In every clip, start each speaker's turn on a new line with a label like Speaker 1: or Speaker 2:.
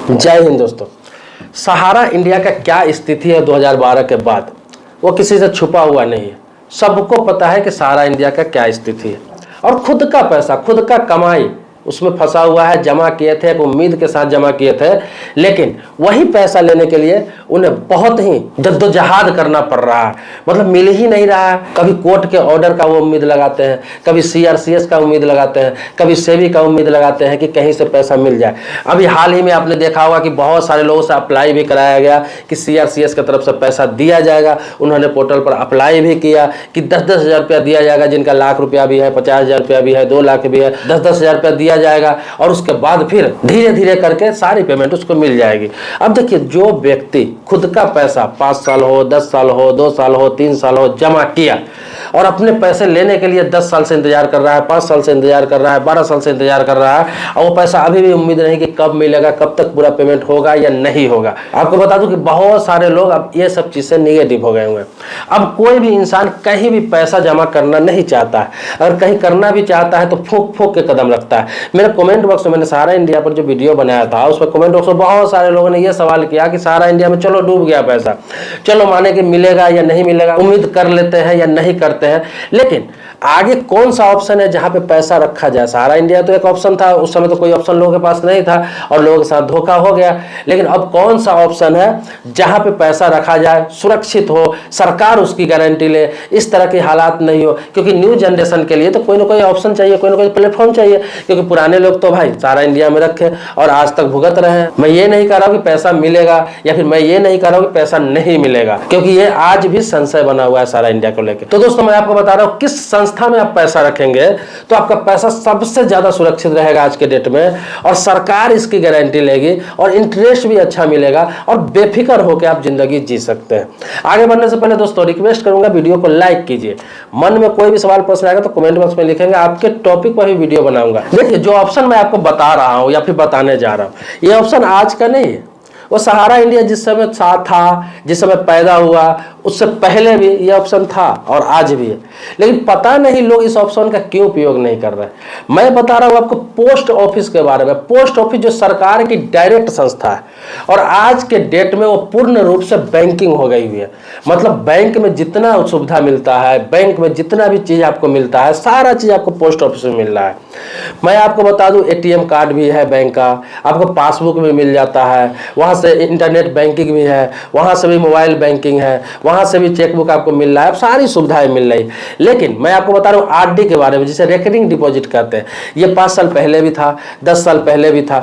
Speaker 1: जय हिंद दोस्तों। सहारा इंडिया का क्या स्थिति है 2012 के बाद, वो किसी से छुपा हुआ नहीं है। सबको पता है कि सहारा इंडिया का क्या स्थिति है और खुद का पैसा, खुद का कमाई उसमें फंसा हुआ है। जमा किए थे, एक उम्मीद के साथ जमा किए थे, लेकिन वही पैसा लेने के लिए उन्हें बहुत ही जद्दोजहद करना पड़ रहा है। मतलब मिल ही नहीं रहा है। कभी कोर्ट के ऑर्डर का वो उम्मीद लगाते हैं, कभी सीआरसीएस का उम्मीद लगाते हैं, कभी सेबी का उम्मीद लगाते हैं कि कहीं से पैसा मिल जाए। अभी हाल ही में आपने देखा होगा कि बहुत सारे लोगों से अप्लाई भी कराया गया कि सीआरसीएस की तरफ से पैसा दिया जाएगा। उन्होंने पोर्टल पर अप्लाई भी किया कि 10-10 हज़ार रुपया दिया जाएगा, जिनका लाख रुपया भी है, 50 हज़ार रुपया भी है, 2 लाख भी है, 10-10 हज़ार रुपया दिया जाएगा और उसके बाद फिर धीरे धीरे करके सारी पेमेंट उसको मिल जाएगी। अब देखिए, जो व्यक्ति खुद का पैसा 5 साल हो, 10 साल हो, 2 साल हो, 3 साल हो जमा किया और अपने पैसे लेने के लिए 10 साल से इंतजार कर रहा है, 5 साल से इंतजार कर रहा है, 12 साल से इंतजार कर रहा है और वो पैसा अभी भी उम्मीद नहीं कि कब मिलेगा, कब तक पूरा पेमेंट होगा या नहीं होगा। आपको बता दूं कि बहुत सारे लोग अब ये सब चीजें निगेटिव हो गए हुए हैं। अब कोई भी इंसान कहीं भी पैसा जमा करना नहीं चाहता है। अगर कहीं करना भी चाहता है तो फूंक फूंक के कदम रखता है। मेरे कमेंट बॉक्स में, मैंने सहारा इंडिया पर जो वीडियो बनाया था उस पर कमेंट बॉक्स में बहुत सारे लोगों ने यह सवाल किया कि सहारा इंडिया में चलो डूब गया पैसा, चलो माने कि मिलेगा या नहीं मिलेगा, उम्मीद कर लेते हैं या नहीं करते हैं, लेकिन आगे कौन सा ऑप्शन है जहां पे पैसा रखा जाए। सहारा इंडिया तो एक ऑप्शन था, उस समय तो कोई ऑप्शन लोगों के पास नहीं था और लोगों के साथ धोखा हो गया। लेकिन अब कौन सा ऑप्शन है जहां पे पैसा रखा जाए, सुरक्षित हो, सरकार उसकी गारंटी ले, इस तरह के हालात नहीं हो। क्योंकि न्यू जनरेशन के लिए तो कोई ना कोई ऑप्शन चाहिए, कोई ना कोई प्लेटफॉर्म चाहिए। क्योंकि पुराने लोग तो भाई सहारा इंडिया में रखे और आज तक भुगत रहे हैं। मैं ये नहीं कह रहा हूं कि पैसा मिलेगा या फिर मैं ये नहीं कह रहा हूं कि पैसा नहीं मिलेगा, क्योंकि ये आज भी संशय बना हुआ है सहारा इंडिया को लेकर। तो दोस्तों, मैं आपको बता रहा हूं किस संस्था में आप पैसा रखेंगे तो आपका पैसा सबसे ज्यादा सुरक्षित रहेगा आज के डेट में, और सरकार इसकी गारंटी लेगी और इंटरेस्ट भी अच्छा मिलेगा और बेफिक्र होकर आप जिंदगी जी सकते हैं। आगे बढ़ने से पहले दोस्तों रिक्वेस्ट करूंगा, वीडियो को लाइक कीजिए। मन में कोई भी सवाल प्रश्न आएगा तो कमेंट बॉक्स में लिखेंगे, आपके टॉपिक पर भी वीडियो बनाऊंगा। देखिए, जो ऑप्शन मैं आपको बता रहा हूं या फिर बताने जा रहा हूं, ये ऑप्शन आज का नहीं है। वो सहारा इंडिया जिस समय साथ था, जिस समय पैदा हुआ, उससे पहले भी ये ऑप्शन था और आज भी है। लेकिन पता नहीं लोग इस ऑप्शन का क्यों उपयोग नहीं कर रहे। मैं बता रहा हूं आपको पोस्ट ऑफिस के बारे में। पोस्ट ऑफिस जो सरकार की डायरेक्ट संस्था है और आज के डेट में वो पूर्ण रूप से बैंकिंग हो गई हुई है। मतलब बैंक में जितना सुविधा मिलता है, बैंक में जितना भी चीज आपको मिलता है, सारा चीज आपको पोस्ट ऑफिस में मिल रहा है। मैं आपको बता दूं, एटीएम कार्ड भी है बैंक का, आपको पासबुक भी मिल जाता है, वहां से इंटरनेट बैंकिंग भी है, वहां से भी मोबाइल बैंकिंग है, वहां से भी चेकबुक आपको मिल रहा है, सारी सुविधाएं मिल रही। लेकिन मैं आपको बता रहा हूं आरडी के बारे में, जिसे रेकरिंग डिपॉजिट कहते हैं। ये 5 साल पहले भी था, 10 साल पहले भी था।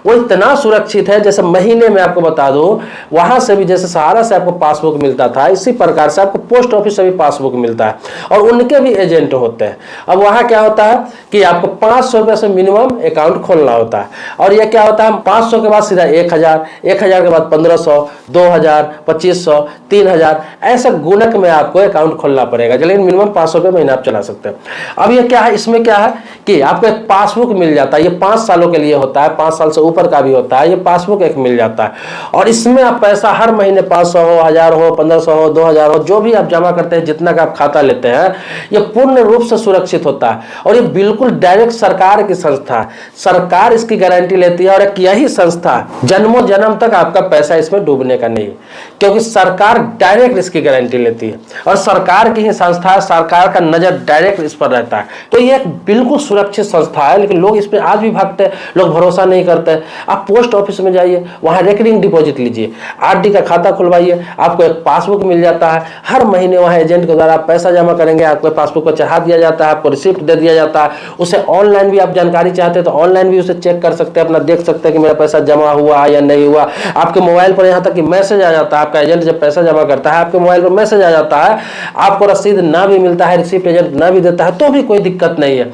Speaker 1: वो इतना सुरक्षित है, जैसे महीने में आपको बता दूं, वहां से भी जैसे सहारा से आपको पासबुक मिलता था, इसी प्रकार से आपको पोस्ट ऑफिस से भी पासबुक मिलता है और उनके भी एजेंट होते हैं। अब वहां क्या होता है कि आपको 500 रुपए से मिनिमम अकाउंट खोलना होता है और यह क्या होता है, 500 के बाद सीधा 1000, 1000 के बाद 1500, 2000, 2500, 3000, ऐसा गुणक में आपको अकाउंट खोलना पड़ेगा। लेकिन मिनिमम 500 रुपये महीना आप चला सकते हैं। अब ये क्या है, इसमें क्या है कि आपको एक पासबुक मिल जाता है। ये 5 सालों के लिए होता है, 5 साल से ऊपर का भी होता है। ये पासबुक एक मिल जाता है और इसमें आप पैसा हर महीने 500 हो, 1000 हो, 1500 हो, 2000 हो, जो भी आप जमा करते हैं, जितना का आप खाता लेते हैं, ये पूर्ण रूप से सुरक्षित होता है और ये बिल्कुल डायरेक्ट सरकार की संस्था है। सरकार इसकी गारंटी लेती है और एक यही संस्था जन्मों जन्म तक आपका पैसा इसमें डूबने का नहीं है, क्योंकि सरकार डायरेक्ट इसकी गारंटी लेती है और सरकार की ही संस्था है। सरकार का नजर डायरेक्ट इस पर रहता है, तो ये एक बिल्कुल सुरक्षित संस्था है। लेकिन लोग इस पर आज भी भागते हैं, लोग भरोसा नहीं करते। आप पोस्ट ऑफिस में जाइए, वहां रेकरिंग डिपॉजिट लीजिए, आरडी का खाता खुलवाइए, आपको एक पासबुक मिल जाता है। हर महीने वहां एजेंट के द्वारा आप पैसा जमा करेंगे, आपको पासबुक को चढ़ा दिया जाता है, आपको रिसिप्ट दे दिया जाता है। उसे ऑनलाइन भी आप जानकारी चाहते हैं तो ऑनलाइन भी उसे चेक कर सकते हैं, अपना देख सकते हैं कि मेरा पैसा जमा हुआ या नहीं हुआ। आपके मोबाइल पर यहाँ तक कि मैसेज आ जाता है, आपका एजेंट जब पैसा जमा करता है आपके मोबाइल पर मैसेज आ जाता है। आपको रसीद ना भी मिलता है, रिसिप्ट एजेंट ना भी देता है तो भी कोई दिक्कत नहीं है।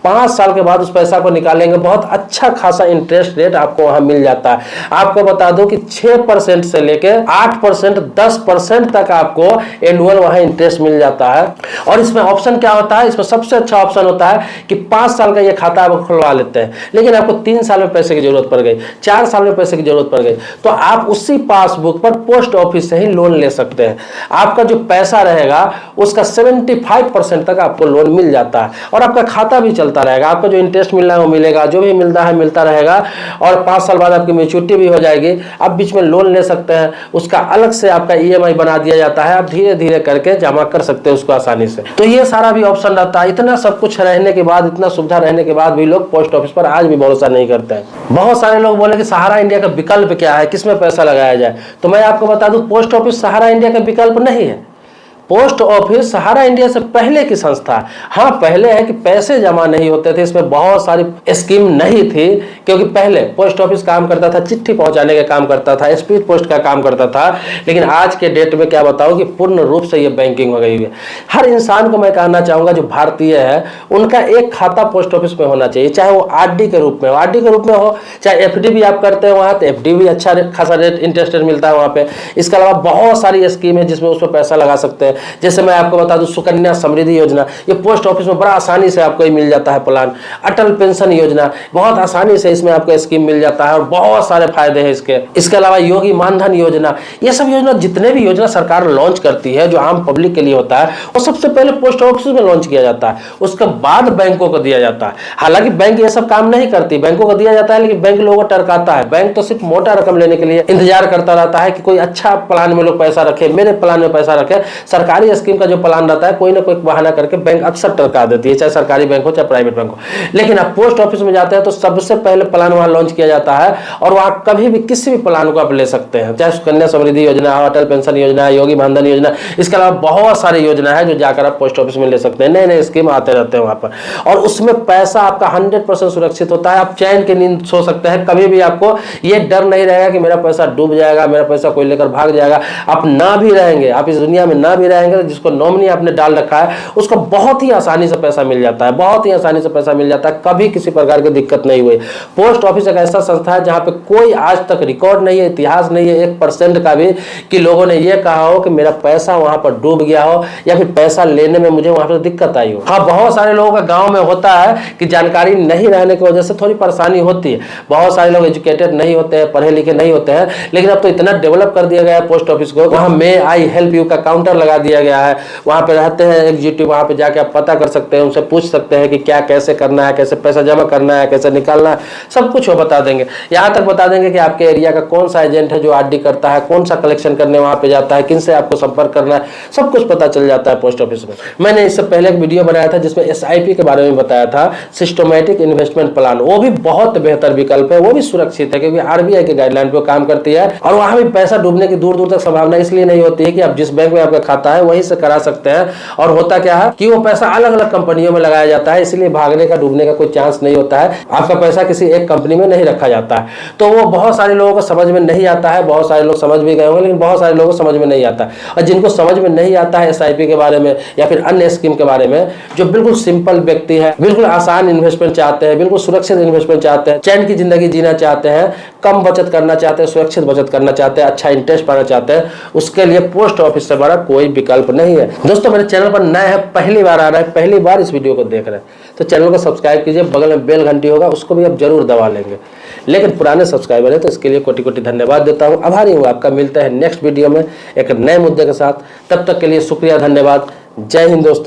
Speaker 1: 5 साल के बाद उस पैसा को निकालेंगे, बहुत अच्छा खासा इंटरेस्ट रेट आपको वहां मिल जाता है। आपको बता दो कि 6% से लेकर 8%, 10% तक आपको एनुअल वहां इंटरेस्ट मिल जाता है। और इसमें ऑप्शन क्या होता है, इसमें सबसे अच्छा ऑप्शन होता है कि 5 साल का ये खाता आप खुलवा लेते हैं, लेकिन आपको 3 साल में पैसे की जरूरत पड़ गई, 4 साल में पैसे की जरूरत पड़ गई, तो आप उसी पासबुक पर पोस्ट ऑफिस से ही लोन ले सकते हैं। आपका जो पैसा रहेगा उसका 75% तक आपको लोन मिल जाता है और आपका खाता भी चलता रहेगा। आपका जो इंटरेस्ट मिलना है वो मिलेगा, जो भी मिलता है मिलता रहेगा और 5 साल बाद आपकी मैच्योरिटी भी हो जाएगी। आप बीच में लोन ले सकते हैं, उसका अलग से आपका EMI बना दिया जाता है, आप धीरे धीरे करके जमा कर सकते हैं उसको आसानी से। तो ये सारा भी ऑप्शन रहता है। इतना सब कुछ रहने के बाद, इतना सुविधा रहने के बाद भी लोग पोस्ट ऑफिस पर आज भी भरोसा नहीं करते हैं। बहुत सारे लोग बोले कि सहारा इंडिया का विकल्प क्या है, किसमें पैसा लगाया जाए। तो मैं आपको बता दूं, पोस्ट ऑफिस सहारा इंडिया का विकल्प नहीं है। पोस्ट ऑफिस सहारा इंडिया से पहले की संस्था। हाँ, पहले है कि पैसे जमा नहीं होते थे, इसमें बहुत सारी स्कीम नहीं थी, क्योंकि पहले पोस्ट ऑफिस काम करता था, चिट्ठी पहुंचाने का काम करता था, स्पीड पोस्ट का काम करता था। लेकिन आज के डेट में क्या बताऊं कि पूर्ण रूप से ये बैंकिंग हो गई है। हर इंसान को मैं कहना चाहूंगा जो भारतीय है, उनका एक खाता पोस्ट ऑफिस में होना चाहिए, चाहे वो RD के रूप में हो, RD के रूप में हो, चाहे FD भी आप करते हैं वहाँ, तो FD भी अच्छा खासा रेट इंटरेस्ट मिलता है वहाँ पे। इसके अलावा बहुत सारी स्कीम है जिसमें उसमें पैसा लगा सकते हैं। जैसे मैं आपको बता दूं, सुकन्या समृद्धि योजना, ये पोस्ट ऑफिस में बड़ा आसानी से आपको मिल जाता है प्लान। अटल पेंशन योजना, बहुत आसानी से इसमें आपको स्कीम मिल जाता है और बहुत सारे फायदे हैं इसके। इसके अलावा योगी मानधन योजना, ये सब योजना, जितने भी योजना सरकार लॉन्च करती है जो आम पब्लिक के लिए होता है, वो सबसे पहले पोस्ट ऑफिस में लॉन्च किया जाता है, उसके बाद बैंकों को दिया जाता है। हालांकि बैंक ये सब काम नहीं करती, बैंकों को दिया जाता है, लेकिन बैंक लोगों को टरकाता है। बैंक तो सिर्फ मोटा रकम लेने के लिए इंतजार करता रहता है कि कोई अच्छा प्लान में लोग पैसा रखे, मेरे प्लान में पैसा रखे। सरकारी स्कीम का जो प्लान रहता है, कोई ना कोई बहाना करके बैंक अक्सर टरका देती है, चाहे सरकारी बैंक हो चाहे प्राइवेट बैंक हो। लेकिन आप पोस्ट ऑफिस में जाते हैं तो सबसे पहले प्लान वहां लॉन्च किया जाता है और वहां कभी भी किसी भी प्लान को आप ले सकते हैं, चाहे सुकन्या समृद्धि योजना हो, अटल पेंशन योजना, योगी मानधन योजना। इसके अलावा बहुत सारी योजना है जो जाकर आप पोस्ट ऑफिस में ले सकते हैं। नए नए स्कीम आते रहते हैं वहां पर और उसमें पैसा आपका 100% सुरक्षित होता है। आप चैन की नींद सो सकते हैं, कभी भी आपको ये डर नहीं रहेगा कि मेरा पैसा डूब जाएगा, मेरा पैसा कोई लेकर भाग जाएगा। आप ना भी रहेंगे, आप इस दुनिया में ना भी रहेंगे, जिसको नॉमिनी आपने डाल रखा है उसको बहुत ही आसानी से पैसा मिल जाता है, बहुत ही आसानी से पैसा मिल जाता है, कभी किसी प्रकार की दिक्कत नहीं हुई। पोस्ट ऑफिस एक ऐसा संस्था है जहां पे कोई आज तक रिकॉर्ड नहीं है, इतिहास नहीं है 1% का भी कि लोगों ने ये कहा हो कि मेरा पैसा वहां पर डूब गया हो या फिर पैसा लेने में मुझे वहां पर दिक्कत आई हो। हाँ, बहुत सारे लोगों का गांव में होता है कि जानकारी नहीं रहने की वजह से थोड़ी परेशानी होती है। बहुत सारे लोग एजुकेटेड नहीं होते हैं, पढ़े लिखे नहीं होते हैं, लेकिन अब तो इतना डेवलप कर दिया गया है पोस्ट ऑफिस को, वहां मे आई हेल्प यू का काउंटर लगा दिया गया है। वहां पे रहते हैं एग्जीक्यूटिव, वहां पे जाके आप पता कर सकते हैं, उनसे पूछ सकते हैं कि क्या कैसे करना है, कैसे पैसा जमा करना है, कैसे निकालना है, सब कुछ वो बता देंगे। यहाँ तक बता देंगे कि आपके एरिया का कौन सा एजेंट है जो RD करता है, कौन सा कलेक्शन करने वहां पे जाता है, किनसे आपको संपर्क करना है, सब कुछ पता चल जाता है पोस्ट ऑफिस में। मैंने इससे पहले एक वीडियो बनाया था जिसमें SIP के बारे में बताया था, सिस्टमैटिक इन्वेस्टमेंट प्लान। वो भी बहुत बेहतर विकल्प है, वो भी सुरक्षित है क्योंकि RBI के गाइडलाइन पे काम करती है और वहां भी पैसा डूबने की दूर दूर तक संभावना इसलिए नहीं होती है कि आप जिस बैंक में आपका खाता है वहीं से करा सकते हैं। और होता क्या है कि वो पैसा अलग अलग कंपनियों में लगाया जाता है, इसलिए भागने का डूबने का कोई चांस नहीं होता है। आपका पैसा किसी एक कंपनी में नहीं रखा जाता है। तो वो बहुत सारे लोगों को समझ में नहीं आता है, बहुत सारे लोग समझ भी गए होंगे, लेकिन बहुत सारे लोगों को समझ में नहीं आता है। और जिनको समझ में नहीं आता है SIP के बारे में या फिर अन्य स्कीम के बारे में, जो बिल्कुल सिंपल व्यक्ति है, बिल्कुल आसान इन्वेस्टमेंट चाहते हैं, बिल्कुल सुरक्षित इन्वेस्टमेंट चाहते हैं, चैन की जिंदगी जीना चाहते हैं, कम बचत करना चाहते हैं, सुरक्षित बचत करना चाहते हैं, अच्छा इंटरेस्ट पाना चाहते हैं, उसके लिए पोस्ट ऑफिस से बड़ा कोई विकल्प नहीं है। दोस्तों, मेरे चैनल पर नए हैं, पहली बार आ रहा है, पहली बार इस वीडियो को देख रहे हैं, तो चैनल को सब्सक्राइब कीजिए, बगल में बेल घंटी होगा उसको भी आप जरूर दबा लेंगे। लेकिन पुराने सब्सक्राइबर है तो इसके लिए कोटि कोटि धन्यवाद देता हूं, आभारी हूं आपका। मिलते हैं नेक्स्ट वीडियो में एक नए मुद्दे के साथ, तब तक के लिए शुक्रिया, धन्यवाद, जय हिंद दोस्तों।